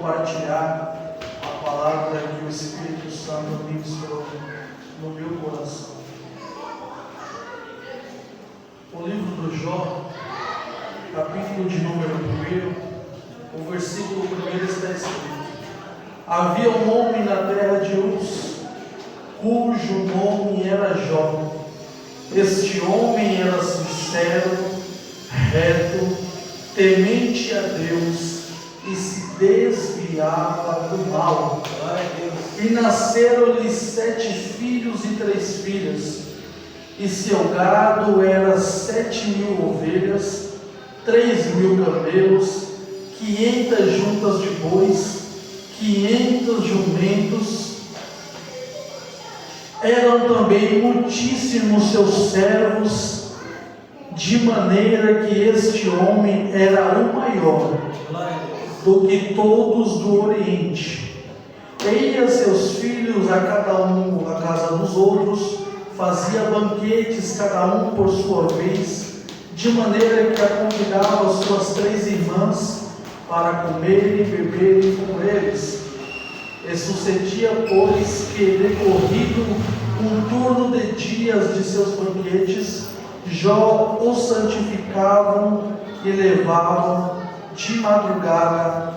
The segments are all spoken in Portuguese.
compartilhar a palavra que o Espírito Santo ministrou no meu coração. O livro do Jó, capítulo de número 1, o versículo 1 está escrito: havia um homem na terra de Uz, cujo nome era Jó. Este homem era sincero, reto, temente a Deus e se desviava do mal. E nasceram-lhe 7 filhos e 3 filhas. E seu gado era 7.000 ovelhas, 3.000 camelos, 500 juntas de bois, 500 jumentos. Eram também muitíssimos seus servos, de maneira que este homem era o maior do que todos do Oriente. Ia seus filhos a cada um à casa dos outros, fazia banquetes cada um por sua vez, de maneira que a convidava as suas 3 irmãs para comer e beber com eles. E sucedia, pois, que decorrido um turno de dias de seus banquetes, Jó os santificavam e levavam de madrugada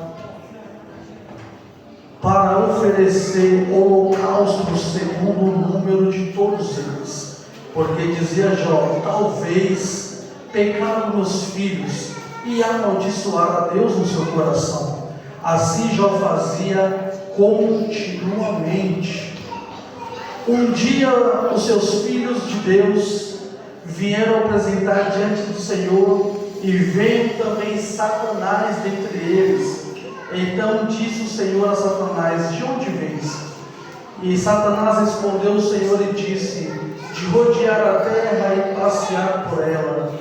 para oferecer holocaustos segundo o número de todos eles. Porque dizia Jó: talvez pecaram meus filhos e amaldiçoaram a Deus no seu coração. Assim Jó fazia continuamente. Um dia os seus filhos de Deus vieram apresentar diante do Senhor, e veio também Satanás dentre eles. Então disse o Senhor a Satanás: de onde vens? E Satanás respondeu ao Senhor e disse: de rodear a terra e passear por ela.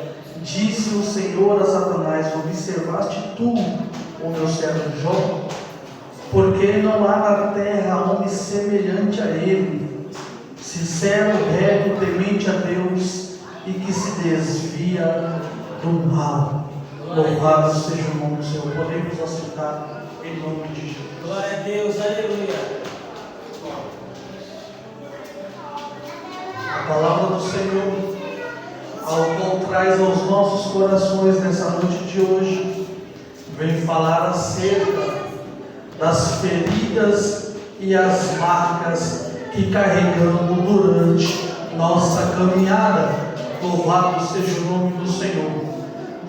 Disse o Senhor a Satanás: observaste tu o meu servo Jó? Porque não há na terra homem semelhante a ele, sincero, reto, temente a Deus, e que se desvia do mal. Louvado seja o nome do Senhor. Podemos assentar em nome de Jesus. Glória a Deus, aleluia. A palavra do Senhor, ao qual traz aos nossos corações nessa noite de hoje, vem falar acerca das feridas e as marcas que carregamos durante nossa caminhada. Louvado seja o nome do Senhor.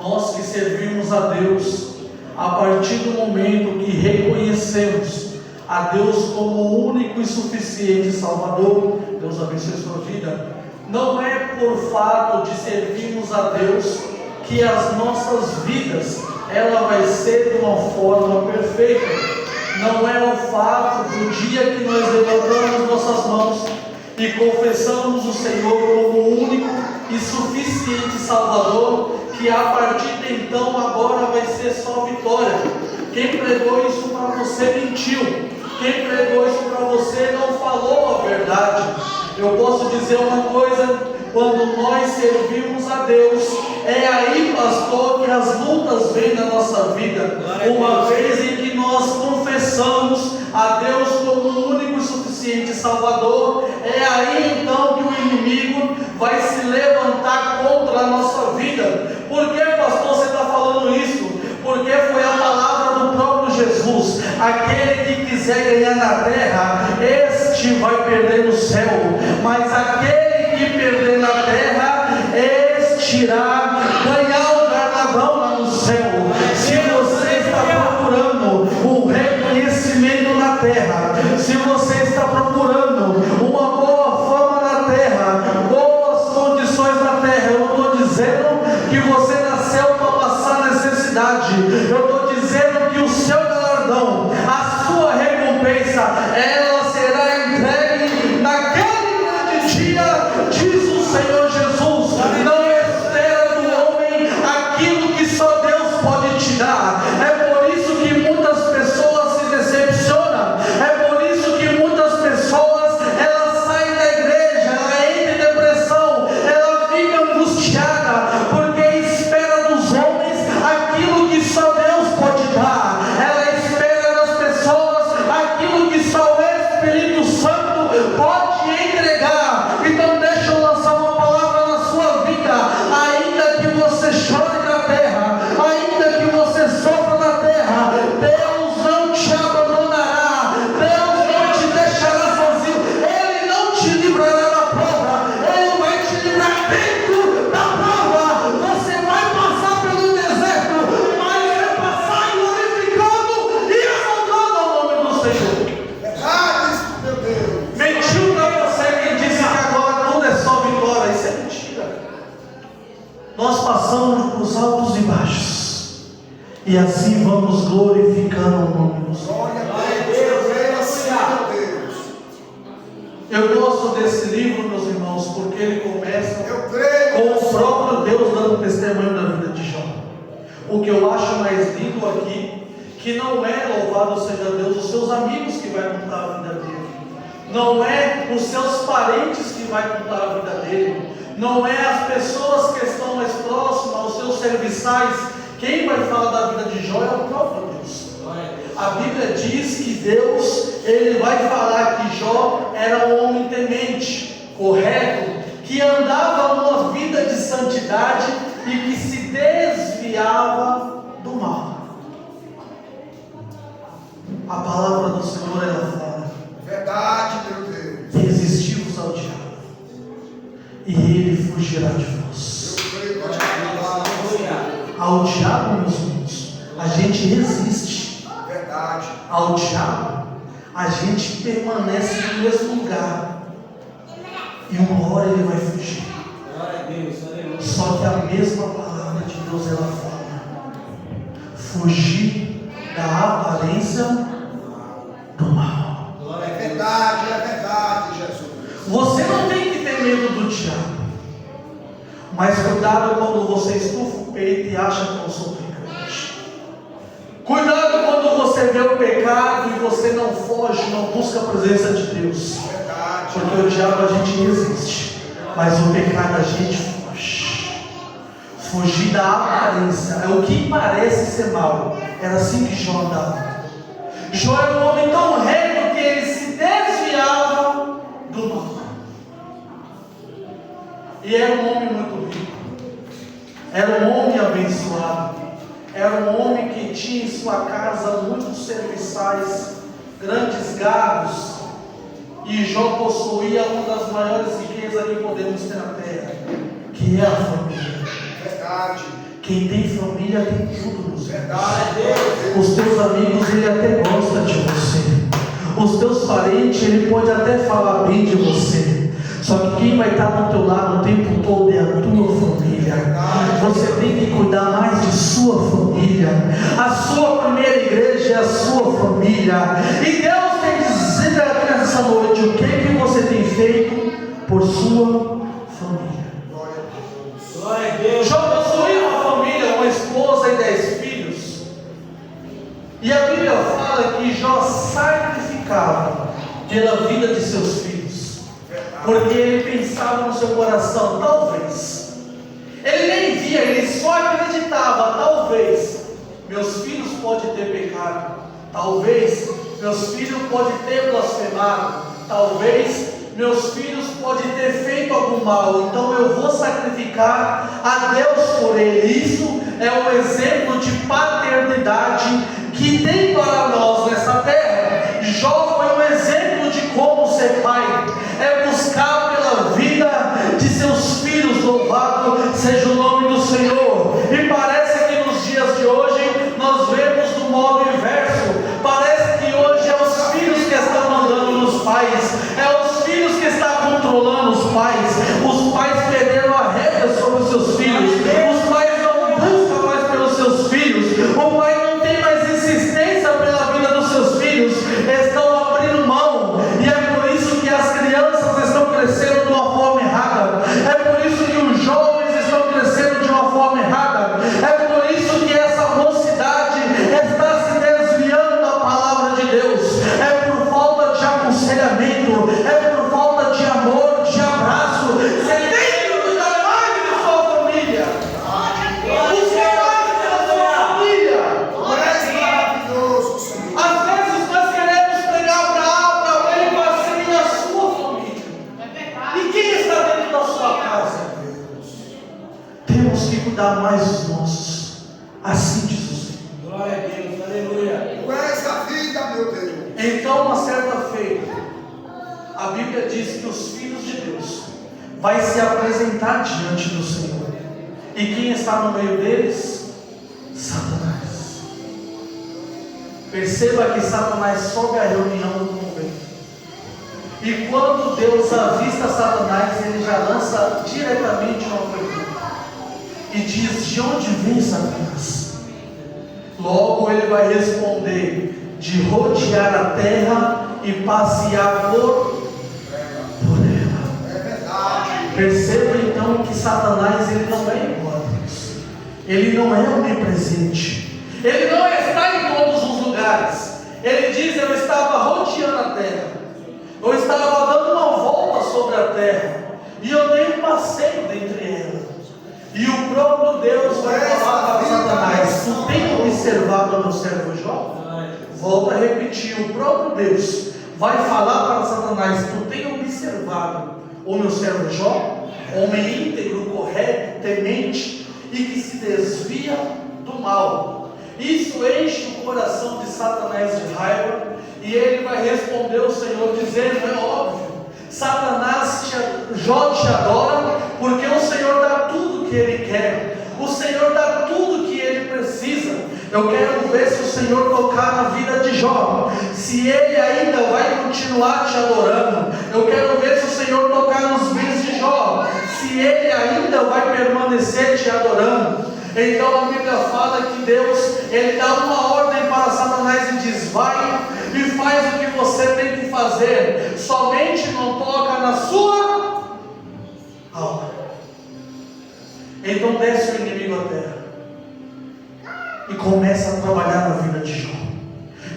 Nós que servimos a Deus, a partir do momento que reconhecemos a Deus como o único e suficiente Salvador, Deus abençoe sua vida. Não é por fato de servirmos a Deus que as nossas vidas ela vai ser de uma forma perfeita. Não é o fato do dia que nós levantamos nossas mãos e confessamos o Senhor como o único e suficiente Salvador, que a partir de então agora vai ser só vitória. Quem pregou isso para você mentiu. Quem pregou isso para você não falou a verdade. Eu posso dizer uma coisa: quando nós servimos a Deus, é aí, pastor, que as lutas vêm na nossa vida. Uma vez em que nós confessamos a Deus como o único e suficiente Salvador, é aí então que o inimigo vai se levantar contra a nossa vida. Por que, pastor, você está falando isso? Porque foi a palavra do próprio Jesus: aquele que quiser ganhar na terra, este vai perder no céu, mas aquele que perder na terra, este irá ganhar o galardão lá no céu. Se você está procurando um reconhecimento na terra, se você está procurando uma boa fama na terra, boas condições na terra, eu não estou dizendo que você nasceu para passar necessidade, eu estou dizendo que o seu galardão, a sua recompensa, ela será entregue naquele grande dia, diz o Senhor Jesus. Não espera do homem aquilo que só Deus pode te dar. É por isso que muitas pessoas se decepcionam, é por isso que muitas pessoas elas saem da igreja, ela entra em depressão, ela fica angustiada, porque espera dos homens aquilo que só Deus pode dar. Ela espera das pessoas vamos glorificando o nome do Senhor. Glória a Deus, Deus. Eu gosto desse livro, meus irmãos, porque ele começa com o próprio Deus dando testemunho da vida de Jó. O que eu acho mais lindo aqui, que não é, louvado seja Deus, os seus amigos que vai contar a vida dele, não é os seus parentes que vai contar a vida dele, não é as pessoas que estão mais próximas, os seus serviçais. Quem vai falar da vida de Jó é o próprio Deus. A Bíblia diz que Deus, ele vai falar que Jó era um homem temente, correto, que andava numa vida de santidade e que se desviava do mal. A palavra do Senhor, ela fala: verdade, meu Deus, resistivos ao diabo e ele fugirá de vós. Ao diabo, meus irmãos, a gente resiste. Verdade. Ao diabo, a gente permanece no mesmo lugar e uma hora ele vai fugir. Glória a Deus, aleluia. Só que a mesma palavra de Deus, ela fala: fugir da aparência do mal. É verdade, Jesus. Você não tem que ter medo do diabo, mas cuidado quando você estufa o peito e acha que eu sou pecante. Cuidado quando você vê o pecado e você não foge, não busca a presença de Deus. Verdade. Porque o diabo a gente resiste, mas o pecado a gente foge. Fugir da aparência, é o que parece ser mal. Era assim que Jó andava. Jó era um homem tão reto que ele se desviava do mal. E era um homem muito rico. Era um homem abençoado. Era um homem que tinha em sua casa muitos serviçais, grandes gados. E Jó possuía uma das maiores riquezas que podemos ter na terra, que é a família. Verdade. Quem tem família tem tudo, meus irmãos. Verdade. Os teus amigos, ele até gosta de você. Os teus parentes, ele pode até falar bem de você. Só que quem vai estar do teu lado o tempo todo é a tua família. Você tem que cuidar mais de sua família. A sua primeira igreja é a sua família. E Deus tem que dizer aqui nessa noite o que você tem feito por sua família. Glória a Deus. Jó possuía uma família, uma esposa e 10 filhos. E a Bíblia fala que Jó sacrificava pela vida de seus filhos. Porque ele pensava no seu coração, talvez. Ele nem via, ele só acreditava, talvez. Meus filhos podem ter pecado. Talvez meus filhos podem ter blasfemado. Talvez meus filhos podem ter feito algum mal. Então eu vou sacrificar a Deus por ele. Isso é um exemplo de paternidade que tem para nós nessa terra. Jó foi um exemplo de como ser pai. É buscar pela vida de seus filhos. Louvado seja o nome do Senhor. E parece que nos dias de hoje nós vemos do modo inverso. Parece que hoje é os filhos que estão mandando nos pais, é os filhos que estão controlando os pais. Os pais perderam a rédea sobre os seus filhos. Os pais não buscam mais pelos seus filhos. O pai não tem mais insistência pela vida dos seus filhos. Estão abrindo mão. E é por isso que as crianças estão crescendo de uma forma errada. É por isso que os jovens estão crescendo de uma forma errada. É por isso que essa mocidade está se desviando da palavra de Deus. É por falta de aconselhamento. É por falta de amor, de abraço. Você tem que cuidar mais da sua família. Buscar mais da sua família. Maravilhoso, Senhor. Às vezes nós queremos pregar para A, para B, para C e a sua família. E quem está dentro da sua casa? Temos que cuidar mais dos nossos. Assim diz o Senhor. Glória a Deus, aleluia. Tu és a vida, meu Deus. Então, uma certa feita, a Bíblia diz que os filhos de Deus vai se apresentar diante do Senhor. E quem está no meio deles? Satanás. Perceba que Satanás sobe a reunião do convento. E quando Deus avista Satanás, ele já lança diretamente uma pergunta. E diz: de onde vem Satanás? Logo ele vai responder: de rodear a terra e passear por ela. É verdade. Perceba então que Satanás, ele não é igual a Deus. Ele não é onipresente. Ele não está em todos os lugares. Ele diz: eu estava rodeando a terra, eu estava dando uma volta sobre a terra, e eu dei um passeio dentre ela. E o próprio Deus vai falar para Satanás: tu tem observado o meu servo Jó? Volta a repetir, o próprio Deus vai falar para Satanás: tu tem observado o meu servo Jó? Homem íntegro, correto, temente e que se desvia do mal. Isso enche o coração de Satanás de raiva, e ele vai responder ao Senhor dizendo: é óbvio, Satanás, Jó te adora, porque o Senhor dá tudo que ele quer, o Senhor dá tudo que ele precisa. Eu quero ver se o Senhor tocar na vida de Jó, se ele ainda vai continuar te adorando. Eu quero ver se o Senhor tocar nos bens de Jó, se ele ainda vai permanecer te adorando. Então a Bíblia fala que Deus, ele dá uma ordem para Satanás e diz: vai e faz o que você tem que fazer, somente não toca na sua alma. Então desce o inimigo à terra e começa a trabalhar na vida de Jó,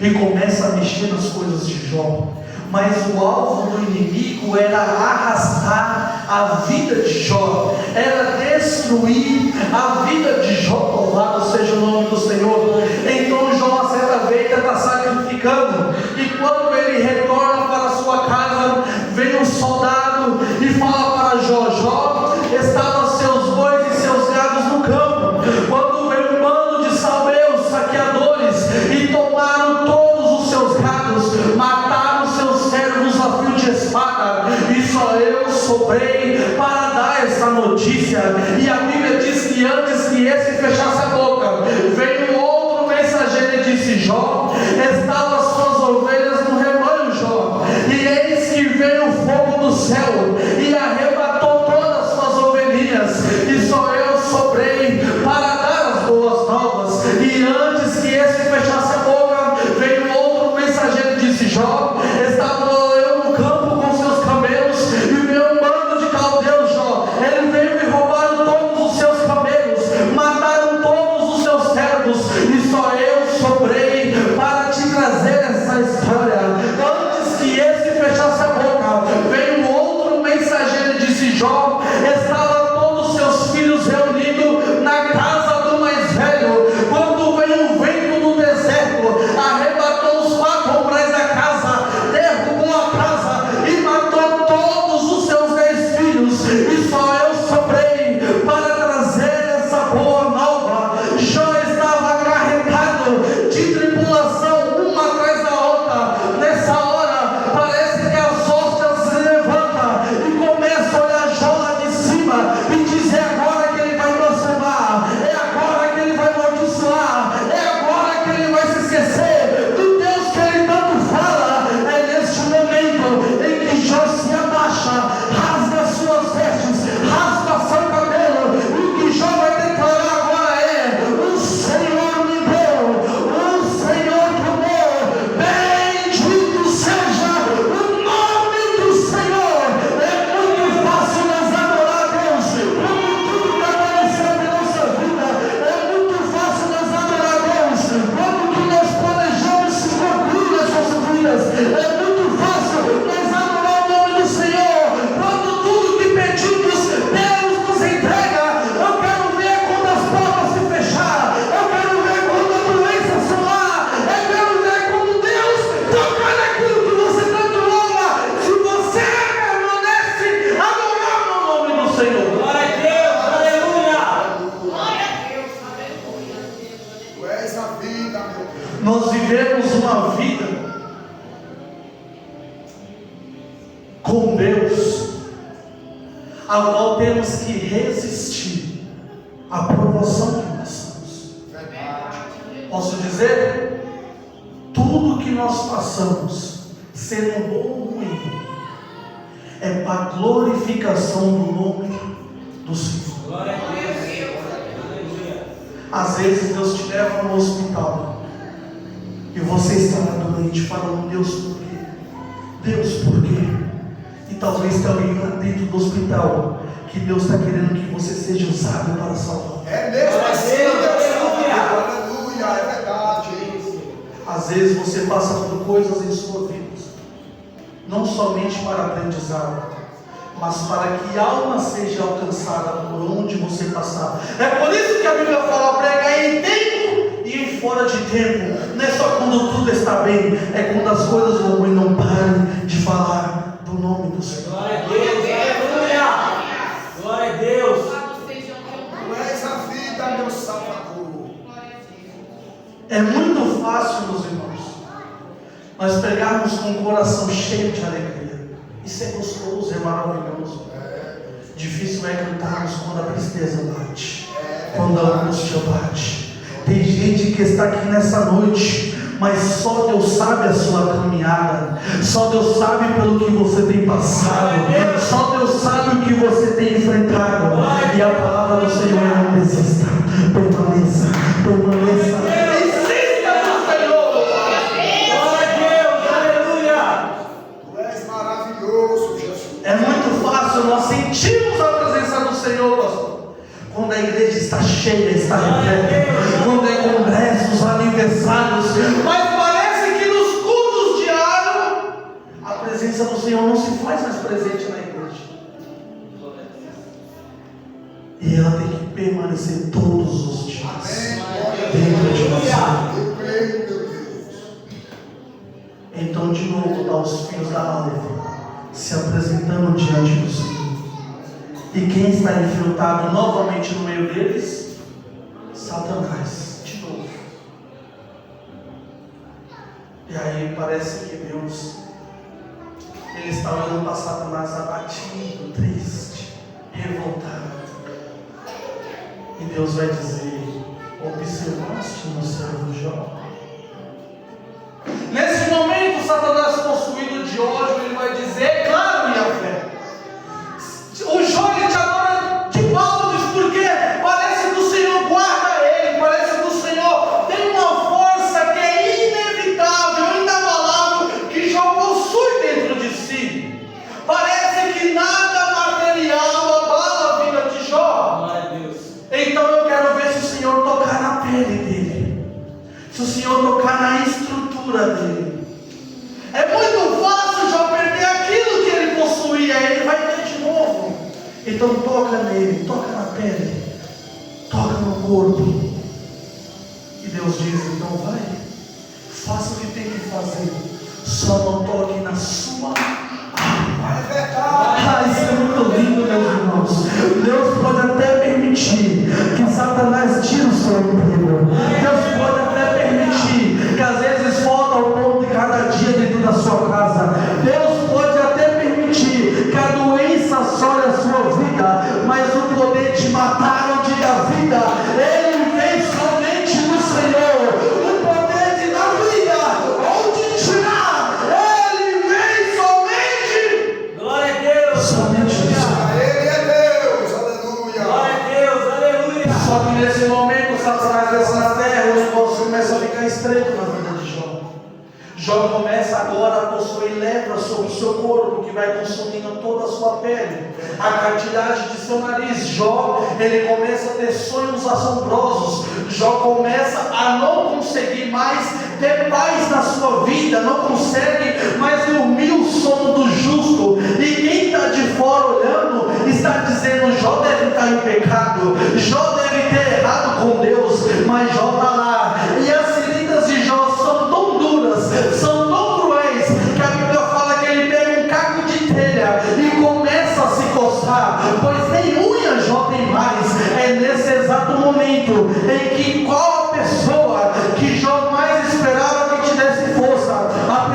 e começa a mexer nas coisas de Jó. Mas o alvo do inimigo era arrastar a vida de Jó, era destruir a vida de Jó. Louvado seja o nome do Senhor. Então Jó, certa vez, está sacrificando, e quando ele retorna para sua casa, vem um soldado e fala para Jó: Jó, estavam seus bois e seus gados no campo, quando veio um bando de salmeus, saqueadores, e tomaram todos os seus gados, mataram seus servos a fio de espada, e só eu sobrei para dar essa notícia. E a Bíblia diz que antes que esse fechasse a boca, veio um outro mensageiro e disse: Jó, estavam as suas ovelhas no rebanho, Jó, e eis que veio o fogo do céu e arrebatou todas as suas ovelhinhas, e só eu sobrei para dar as boas novas. E antes que esse fechasse a boca, veio outro mensageiro e disse: Jó, estava eu no campo com seus camelos, e veio um bando de caldeus, Jó, ele veio e roubaram todos os seus camelos, mataram todos os seus servos, e só eu sobrei para te trazer essa história. Antes que esse fechasse a boca, veio um outro mensageiro e disse: Jó, estavam todos os seus filhos reunidos na casa do mais velho, quando veio um vento do deserto, arrebatou os 4 umbrais da casa, derrubou a casa e matou todos os seus 10 filhos, e só eu sobrei para trazer essa boa nova. Jó estava acarretado de tribulação, uma atrás da outra. Nessa hora, parece que as hóstias se levantam e começam a olhar Jó lá de cima e dizer: é agora que ele vai blasfemar, é agora que ele vai amaldiçoar, é agora que ele vai se esquecer do Deus que ele tanto fala. É neste momento em que Jó se abaixa, rasga suas vestes, rasga seu cabelo, e o que Jó vai declarar agora é: o Senhor me deu, o Senhor tomou, bendito seja o nome do Senhor. É muito fácil nós adorar a Deus quando tudo está aparecendo em nossa vida, é muito fácil nós adorar a Deus quando que nós planejamos se concluir nas nossas vidas, é muito fácil nós adorar o nome do Senhor quando tudo que pedimos Deus nos entrega. Eu quero ver quando as portas se fechar, eu quero ver quando a doença solar, eu quero ver quando Deus tocar naquilo que você tanto ama, se você permanece adorando o nome do Senhor. Glória a Deus, aleluia. Tu és a vida, meu Deus. Nós vivemos uma vida com Deus, a qual temos que resistir à provação que passamos. Verdade. Posso dizer, tudo que nós passamos, sendo bom ou ruim, é para a glorificação do nome do Senhor. Glória a Deus, aleluia. Às vezes Deus te leva no hospital, E você está lá doente, falando: Deus, por quê? Deus, por quê? E talvez tenha alguém lá dentro do hospital que Deus está querendo que você seja usado para salvar. É mesmo assim, Aleluia. aleluia, é verdade. Às vezes você passa por coisas em sua vida, não somente para aprendizado, mas para que a alma seja alcançada por onde você passar. É por isso que a Bíblia fala: pregar em tempo e em fora de tempo. Não é só quando tudo está bem, é quando as coisas vão ruim. Não pare de falar do nome do Senhor. Glória a Deus, aleluia. Glória a Deus. Tu és a vida, meu Salvador. É muito fácil, meus irmãos, nós pregarmos com o coração cheio de alegria. Isso é gostoso, é maravilhoso. Difícil é cantarmos quando a tristeza bate, quando a angústia bate. Tem gente que está aqui nessa noite, mas só Deus sabe a sua caminhada, só Deus sabe pelo que você tem passado, só Deus sabe o que você tem enfrentado. E a palavra do Senhor é: não desista, permaneça, permaneça. Insista no Senhor. Glória a Deus, aleluia. Tu és maravilhoso, Jesus. É muito fácil nós sentirmos a presença do Senhor, pastor, quando a igreja está cheia, está repleta, quando é congressos, aniversários. Mas parece que nos cultos diários a presença do Senhor não se faz mais presente na igreja. E ela tem que permanecer todos os dias dentro de você. Eu creio, meu Deus. Então, de novo, dá os fios da árvore se apresentando diante do Senhor. E quem está infiltrado novamente no meio deles? Satanás, de novo. E aí parece que Deus, Ele está olhando para Satanás abatido, triste, revoltado. E Deus vai dizer: observaste meu servo Jó? Nesse momento, Satanás, possuído de ódio, ele vai dizer: claro, minha fé. O Jó, ele te adora de baldes, porque parece que o Senhor guarda ele, parece que o Senhor tem uma força que é inevitável, inabalável, que Jó possui dentro de si. Parece que nada material abala a vida de Jó. Glória a Deus. Então eu quero ver se o Senhor tocar na pele dele, se o Senhor tocar na estrutura dele. É muito fácil já perder aquilo que ele possuía, ele vai ter de novo. Então toca nele, toca na pele, toca no corpo. E Deus diz: então vai, faça o que tem que fazer, só não toque na sua alma. É verdade. Ah, isso é muito lindo, meus irmãos. Deus pode até permitir que Satanás tire o seu emprego. Deus pode até permitir que às vezes falta o pão de cada dia dentro da sua casa. Deus pode até permitir que a doença assole a sua vida, mas o poder de matar ou de dar vida, ele vem somente no Senhor. O poder de dar vida ou de tirar, ele vem somente. Glória a Deus. Somente no Senhor. Ele é Deus, aleluia. Glória a Deus, aleluia. Só que nesse momento Satanás desce na terra, os negócios começam a ficar estreito na vida de Jó. Jó começa agora a possuir lepra sobre o seu corpo, que vai consumindo toda a sua pele, a cartilagem de seu nariz. Jó, ele começa a ter sonhos assombrosos. Jó começa a não conseguir mais ter paz na sua vida, não consegue mais dormir o sono do justo. E quem está de fora olhando está dizendo: Jó deve estar em pecado, Jó deve ter errado com Deus, mas Jó está lá. E as feridas de Jó são tão duras, são tão cruéis, que a Bíblia fala que ele pega um caco de telha e começa a se coçar, pois nem unha Jó tem mais. É nesse exato momento em que qual a pessoa que Jó mais esperava que tivesse força, a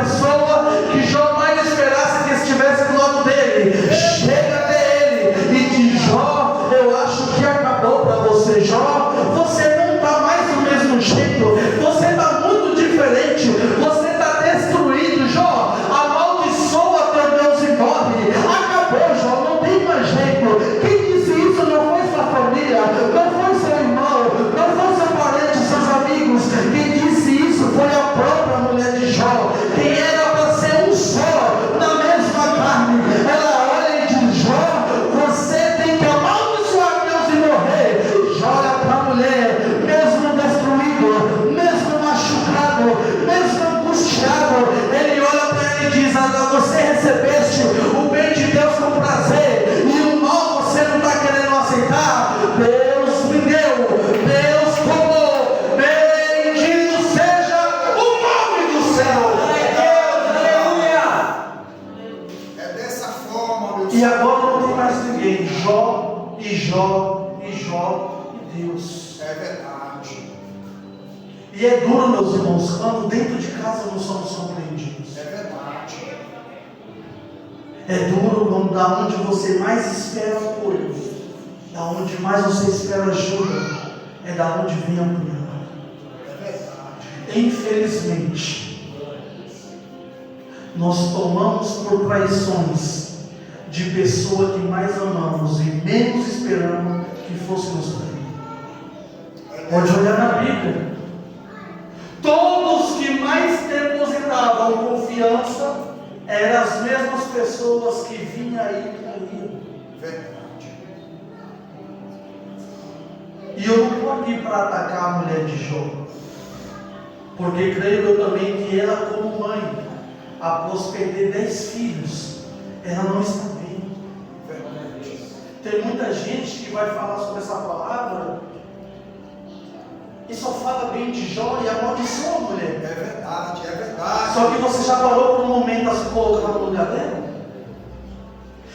que era para ser um só, na mesma carne, ela olha e diz: Jó, você tem que amaldiçoar Deus e morrer. Jó olha para a mulher, mesmo destruído, mesmo machucado, mesmo angustiado, ele olha para ela e diz: você recebeste o bem de Deus com prazer, e o mal você não está querendo aceitar. Deus me deu, Deus tomou, bendito seja o nome do Senhor. Aleluia. É dessa forma, meu E Senhor. agora não tem mais ninguém, Jó e Jó e Jó e Deus. É verdade. E é duro, meus irmãos, quando dentro de casa não somos compreendidos. É verdade. É duro quando da onde você mais espera apoio, da onde mais você espera ajuda, é da onde vem a punhada. É verdade. Infelizmente, nós tomamos por traições de pessoa que mais amamos e menos esperamos que fosse nos trair. Pode olhar na Bíblia. Todos que mais depositavam confiança eram as mesmas pessoas que vinham aí e traíam. Verdade. E eu não estou aqui para atacar a mulher de Jó, porque creio eu também que ela, como mãe, após perder 10 filhos, ela não está bem. Verdade. Tem muita gente que vai falar sobre essa palavra e só fala bem de Jó e amaldiçoa a mulher. É verdade, é verdade. Só que você já parou por um momento a se colocar no lugar dela?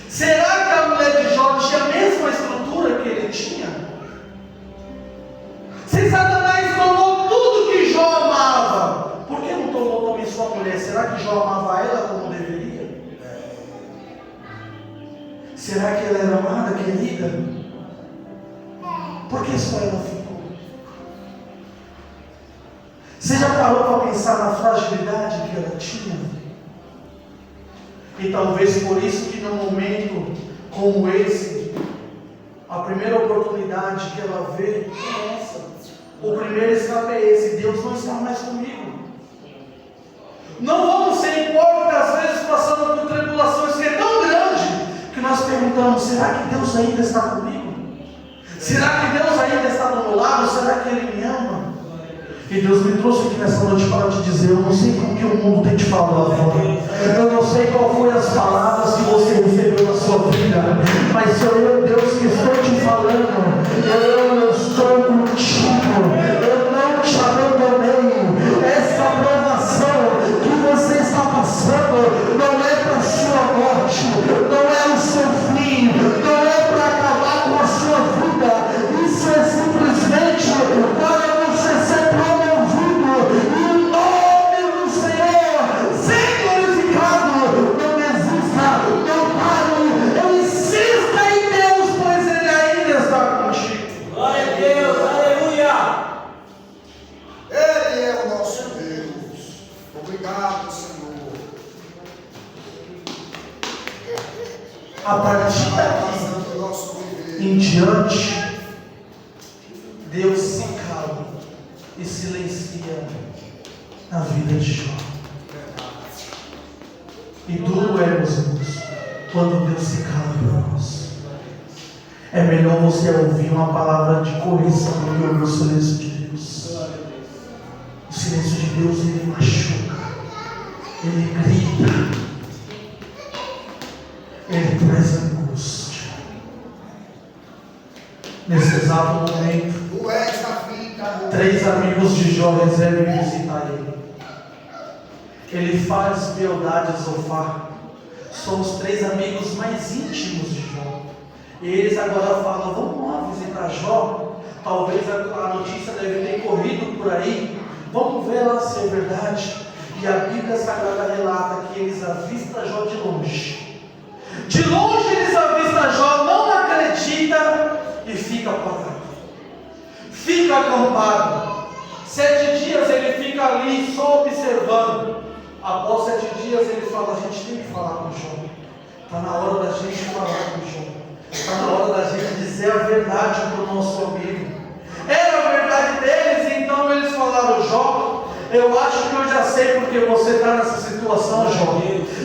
Será que a mulher de Jó tinha a mesma estrutura que ele tinha? Se Satanás tomou tudo que Jó amava, por que não tomou também sua mulher? Será que Jó amava ela como deveria? Será que ela era amada, querida? Por que só ela ficou? Você já parou para pensar na fragilidade que ela tinha? E talvez por isso que num momento como esse, a primeira oportunidade que ela vê é essa. O primeiro escape é esse: Deus não está mais comigo. Não vamos ser hipócritas, às vezes passando por tribulações que é tão grande, que nós perguntamos: será que Deus ainda está comigo? Será que Deus ainda está do meu lado? Será que Ele me ama? E Deus me trouxe aqui nessa noite para te dizer: eu não sei com que o mundo tem te falado, eu não sei qual foi as palavras que você recebeu na sua vida, mas sou eu, Deus, que estou te falando. Eu estou contigo, eu não te abandonei. Essa provação que você está passando não é para a sua morte, não é o seu fim, não é para acabar com a sua vida. Isso é simplesmente para você ser promovido e o nome do Senhor ser glorificado. Não desista, não pare, insista em Deus, pois Ele ainda está contigo. Glória a Deus, aleluia. Ele é o nosso Deus. Obrigado, Senhor. A partir daqui Fazendo o nosso viver. em diante, Deus se cala e silencia na vida de Jó. E duro é, meus irmãos, quando Deus se cala para nós. É melhor você ouvir uma palavra de correção do que ouvir o silêncio de Deus. O silêncio de Deus, ele machuca, ele grita, ele traz angústia. Nesse exato momento, Tu és a vida. 3 amigos de Jó resolvem visitar ele. Ele faz beldade a Zofar. São os 3 amigos mais íntimos de Jó. E eles agora falam: vamos lá visitar Jó. Talvez a notícia deve ter corrido por aí. Vamos ver lá se é verdade. E a Bíblia Sagrada relata que eles avistam Jó de longe. De longe eles avistam Jó, não acredita e fica parado. Fica acampado. 7 dias ele fica ali só observando. Após 7 dias ele fala: a gente tem que falar com Jó. Está na hora da gente falar com Jó. Está na hora da gente dizer a verdade para o nosso amigo. Era a verdade deles, então eles falaram: Jó, Eu acho que eu já sei porque você está nessa situação, Jó.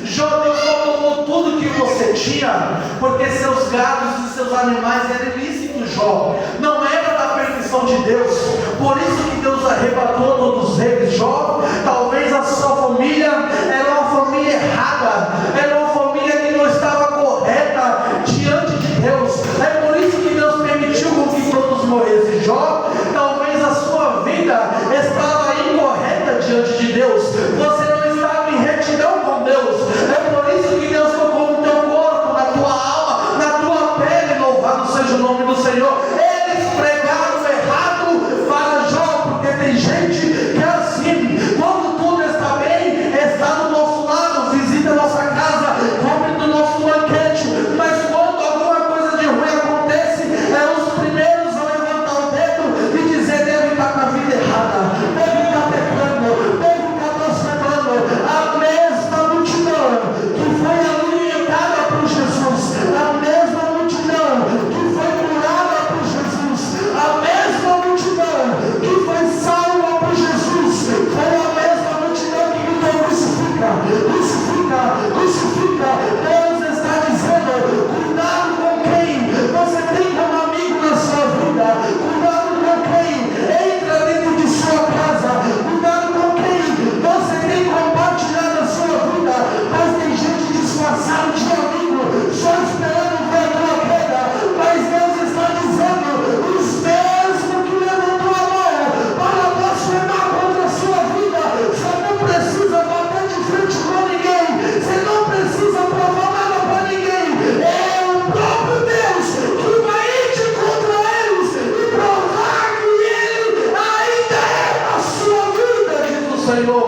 Jó, Deus tomou tudo que você tinha, porque seus gados e seus animais eram ilícitos, Jó. Não era da permissão de Deus. Por isso que Deus arrebatou todos eles, Jó. Talvez a sua família era uma família errada, era uma família que não estava correta diante de Deus. É por isso que Deus permitiu que todos morressem, Jó. Talvez a sua vida estava incorreta diante de Deus. Você não estava em retidão com Deus. É por isso que Deus tocou no teu corpo, na tua alma, na tua pele. Louvado seja o nome do Senhor. Eles pregaram errado para Jó, porque tem gente que é assim. Quando tudo está bem, está do nosso lado, visita a nossa casa, come do nosso banquete. Mas quando alguma coisa de ruim acontece, é os primeiros a levantar o dedo e dizer: deve estar na vida errada, deve estar pecando, deve estar blasfemando. A mesma multidão que foi alimentada por Jesus, a mesma multidão que foi curada por Jesus, a mesma multidão que foi salva por Jesus, foi a mesma multidão que gritou: crucifica, crucifica, crucifica. Deus está dizendo: cuidado com quem você tem como amigo na sua vida, cuidado com quem entra dentro de sua casa, cuidado com quem você tem compartilhado a sua vida. Mas tem gente disfarçada de amigo, só esperando ver a tua queda. Mas Deus está dizendo: os mesmos que levantou a mão para blasfemar contra a sua vida, você não precisa bater de frente com ninguém, você não precisa provar nada para ninguém. É o próprio Deus que vai ir de contra eles e provar que Ele ainda é a sua vida, diz o Senhor.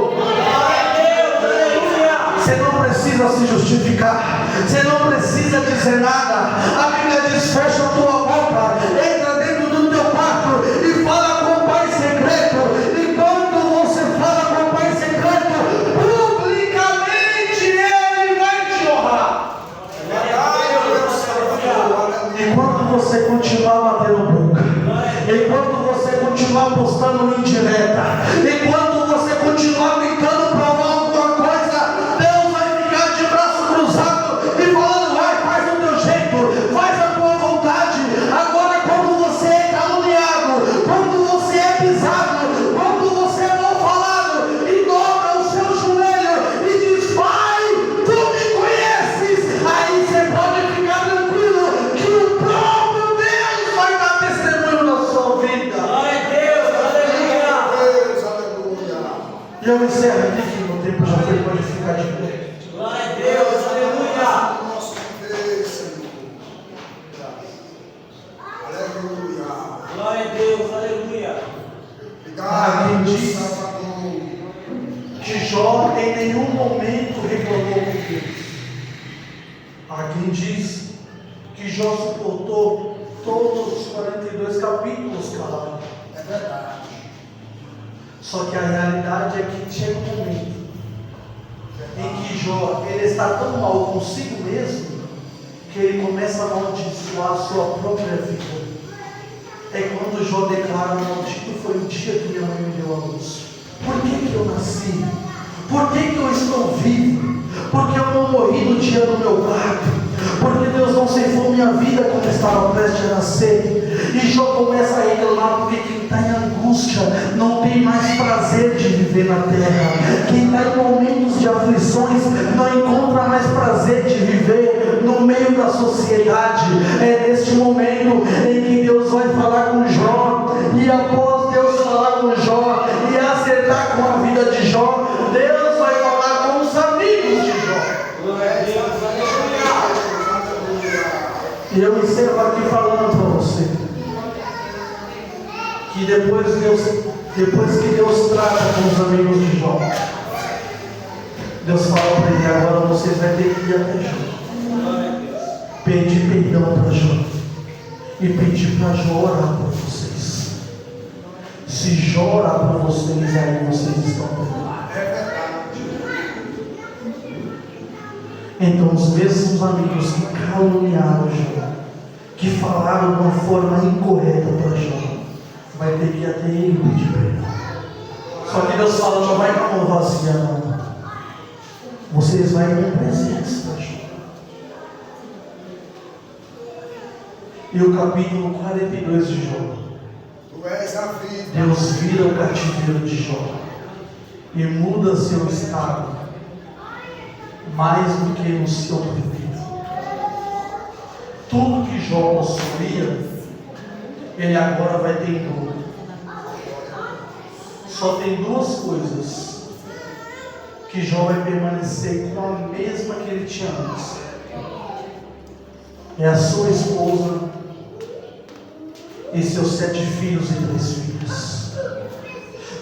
Você não precisa se justificar, você não precisa dizer nada. A Bíblia diz: fecha a tua boca, entra dentro do teu quarto e fala com o Pai secreto. E quando você fala com o Pai secreto, publicamente Ele vai te honrar. Enquanto você continuar batendo boca, enquanto você continuar postando indireta, enquanto você continuar tentando provar alguma coisa, Deus vai ficar de braço cruzado e falando: vai, faz o teu jeito, faz a tua vontade. Agora, quando você é caluniado, quando você é pisado, quando você é mal falado, e dobra o seu joelho e diz: Pai, tu me conheces, aí você pode ficar tranquilo que o próprio Deus vai dar testemunho na sua vida. Glória a Deus, aleluia. Deus, aleluia. E eu encerro aqui, que o tempo já foi, pode ficar de pé. Glória a Deus, aleluia. Nosso Deus, Senhor. Aleluia. Glória a Deus, aleluia. Obrigado, Deus Salvador. Que Jó em nenhum momento reclamou com Deus. Há quem diz que Jó suportou todos os 42 capítulos calado. É verdade. Só que a realidade é que chega um momento em que Jó ele está tão mal consigo mesmo que ele começa a amaldiçoar a sua própria vida. É quando Jó declara: maldito foi o dia que minha mãe me deu a luz. Por que eu nasci? Por que eu estou vivo? Porque eu não morri no dia do meu parto. Porque Deus não ceifou minha vida quando estava prestes a nascer. E Jó começa a reclamar porque quem está em angústia não tem mais prazer de viver na terra. Quem está em momentos de aflições não encontra mais prazer de viver no meio da sociedade. É neste momento em que Deus vai falar com Jó. E após Deus falar com Jó e acertar com a vida de Jó, Deus vai falar com os amigos de Jó. Glória a Deus, aleluia. E eu encerro aqui falando para você que depois que Deus trata com os amigos de Jó, Deus fala para ele: agora vocês vão ter que ir até Jó, Glória a Deus. pedir perdão para Jó e pedir para Jó orar por vocês. Se Jó orar por vocês, aí vocês estão perdoados. É verdade. Então os mesmos amigos que caluniaram Jó, que falaram de uma forma incorreta para Jó, vai ter que ir até ele pedir perdão. Só que Deus fala, não vai com a mão vazia, não. Vocês vão em presença, Jó. E o capítulo 42 de Jó. Tu és a vida. Deus vira o cativeiro de Jó e muda seu estado mais do que no seu primeiro. Tudo que Jó possuía, ele agora vai ter em dobro. Só tem duas coisas que Jó vai permanecer com a mesma que ele tinha antes: é a sua esposa e seus 7 filhos e 3 filhos.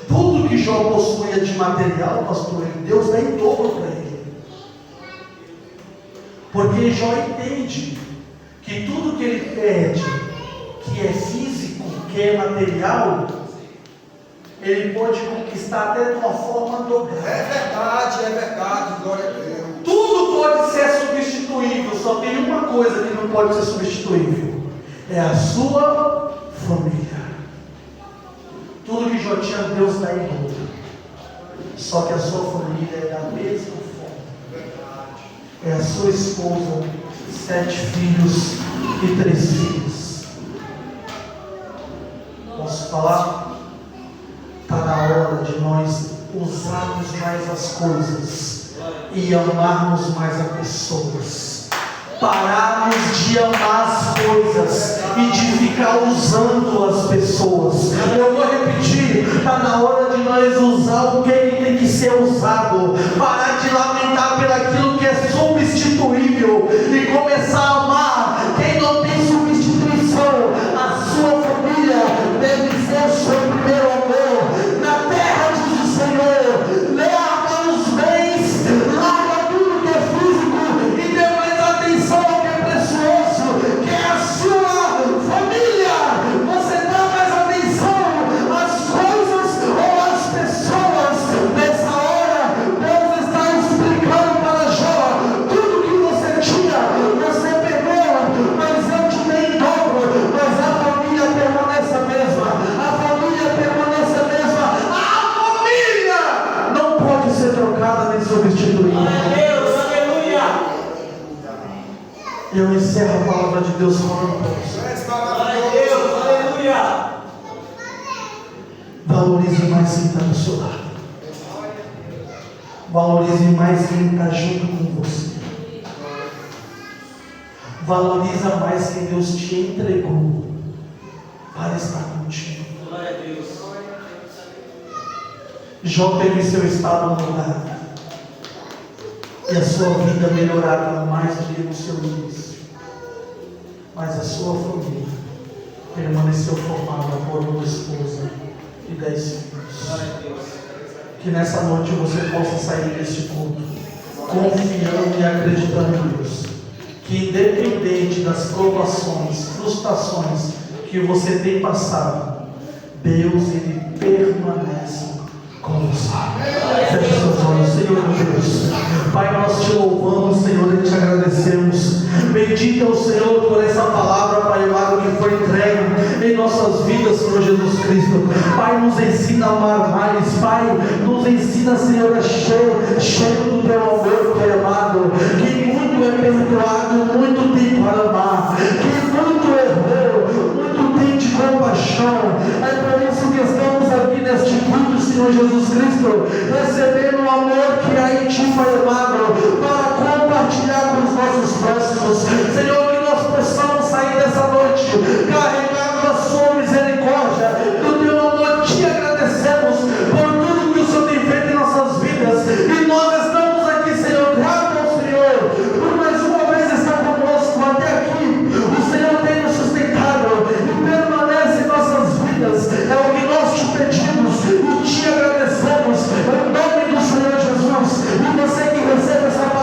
Tudo que Jó possuía de material, pastor, Deus dá em dobro para ele. Porque Jó entende que tudo que ele pede, que é físico, que é material, ele pode conquistar até de uma forma dobrada. É verdade, glória a Deus. Tudo pode ser substituível, só tem uma coisa que não pode ser substituível: é a sua família. Tudo que Jó tinha, Deus dá em dobro. Só que a sua família é da mesma forma. É a sua esposa, 7 filhos e 3 filhos. Posso falar? Está na hora de nós usarmos mais as coisas e amarmos mais as pessoas. Pararmos de amar as coisas e de ficar usando as pessoas. Eu vou repetir: está na hora de nós usar o que tem que ser usado. Parar de lamentar pelaquilo que é substituível e começar a amar quem não tem substituição. A sua família deve ser o seu primeiro amor. Na terra, diz o Senhor, larga os bens, larga tudo que é físico e dê mais atenção ao que é precioso, que é a sua família. Você dá mais atenção às coisas ou às pessoas. Nessa hora, Deus está explicando para Jó: tudo que você tinha, você perdeu, mas eu te dei em dobro. Mas a família permanece a mesma. A família permanece a mesma. A família não pode ser trocada nem substituída. Aleluia. Eu encerro a palavra de Deus falando para você: Tu és Glória a maravilhoso. Deus. Aleluia. valorize mais quem está do seu lado. Valorize mais quem está junto com você. Valoriza mais quem Deus te entregou para estar contigo. Glória a Deus. Jó teve seu estado mudado e a sua vida melhorada mais do que no seu início, mas a sua família permaneceu formada por uma esposa e 10 filhos. Glória a Deus. Que nessa noite você possa sair deste culto confiando e acreditando em Deus, que independente das provações, frustrações que você tem passado, Deus ele permanece com você. Feche seus olhos. Senhor meu Deus, Pai, nós te louvamos, Senhor, e te agradecemos. Bendito é o Senhor por essa palavra, Pai amado, que foi entregue em nossas vidas, Senhor Jesus Cristo. Pai, nos ensina a amar mais. Pai, nos ensina, Senhor, a cheio do teu amor, Pai amado, que muito é perdoado, muito tem para amar, que muito errou, muito tem de compaixão. É por isso que estamos aqui neste culto, Senhor Jesus Cristo,